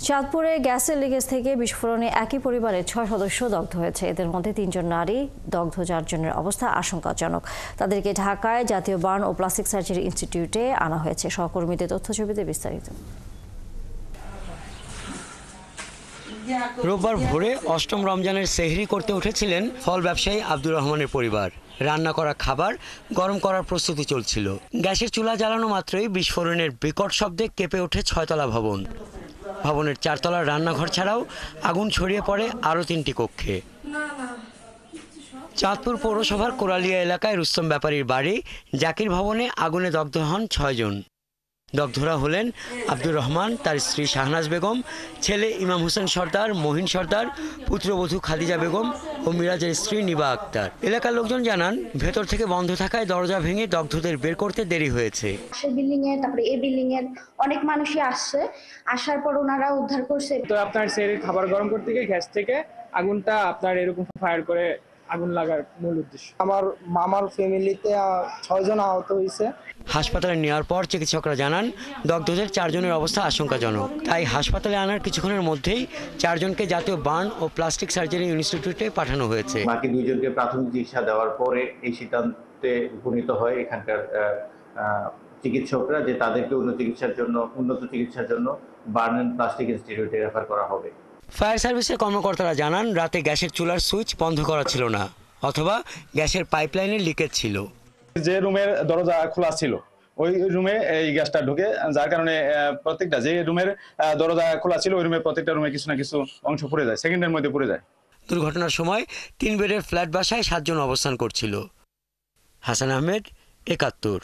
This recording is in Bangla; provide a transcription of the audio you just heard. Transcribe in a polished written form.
চাঁদপুরে গ্যাসের লিকেজ থেকে বিস্ফোরণে একই পরিবারের 6 সদস্য দগ্ধ হয়েছে। এদের মধ্যে 3 জন নারী, দগ্ধ 4 জনের অবস্থা আশঙ্কাজনক। তাদেরকে ঢাকায় জাতীয় বার্ন ও প্লাস্টিক সার্জারি ইনস্টিটিউটে আনা হয়েছে। সহকর্মীদের তথ্যছবিতে বিস্তারিত। রোববার ভোরে অষ্টম রমজানের সেহরি করতে উঠেছিলেন ফল ব্যবসায়ী আব্দুর রহমানের পরিবার। রান্না করা খাবার গরম করার প্রস্তুতি চলছিল। গ্যাসের চুলা জ্বালানো মাত্রই বিস্ফোরণের বিকট শব্দে কেঁপে ওঠে 6তলা ভবন। ভবনের 4তলার রান্নাঘর ছাড়াও আগুন ছড়িয়ে পড়ে আরও 3টি কক্ষে। চাঁদপুর পৌরসভার কোরালিয়া এলাকায় রুস্তম ব্যাপারীর বাড়ি জাকির ভবনে আগুনে দগ্ধ হন 6 জন। দগ্ধরা হলেন আব্দুর রহমান, তার স্ত্রী শাহনাজ বেগম, ছেলে ইমাম হোসেন সর্দার, মহিন সর্দার, পুত্রবধূ খাদিজা বেগম ও মিরাজের স্ত্রী নিবা আক্তার। এলাকার লোকজন জানান, ভেতর থেকে বন্ধ থাকায় দরজা ভেঙে দগ্ধদের বের করতে দেরি হয়েছে। বিল্ডিং এর তারপরে এই বিল্ডিং এর অনেক মানুষই আসছে, আসার পর ওনারা উদ্ধার করছে। তো আপনার সেই খাবার গরম করতে গিয়ে গ্যাস থেকে আগুনটা আপনার এরকম ফায়ার করে আগুন লাগার মূল উদ্দেশ্য। আমার মামার ফ্যামিলিতে 6 জন আহত হয়েছে। হাসপাতালে নেওয়ার পর চিকিৎসকরা জানান, দগ্ধদের 4 জনের অবস্থা আশঙ্কাজনক। তাই হাসপাতালে আনার কিছুক্ষণের মধ্যেই 4 জনকে জাতীয় বার্ন ও প্লাস্টিক সার্জারি ইনস্টিটিউটে পাঠানো হয়েছে। বাকি 2 জনকে প্রাথমিক চিকিৎসা দেওয়ার পরে এই সিদ্ধান্তে উপনীত হয় এখানকার চিকিৎসকরা যে তাদেরকে উন্নত চিকিৎসার জন্য বার্ন অ্যান্ড প্লাস্টিক ইনস্টিটিউটে রেফার করা হবে। ফায়ার সার্ভিসের কর্মকর্তারা জানান, রাতে গ্যাসের চুলার সুইচ বন্ধ করা ছিল না, অথবা গ্যাসের পাইপলাইনের লিকেজ ছিল। যে রুমের দরজা খোলা ছিল ওই রুমে এই গ্যাসটা ঢুকে, যার কারণে প্রত্যেকটা যে রুমের দরজা খোলা ছিল ওই রুমের প্রত্যেকটা রুমে কিছু না কিছু অংশ পড়ে যায়, সেকেন্ডের মধ্যে পড়ে যায়। দুর্ঘটনার সময় 3 বেডের ফ্ল্যাট বাসায় 7 জন অবস্থান করছিল। হাসান আহমেদ, 71।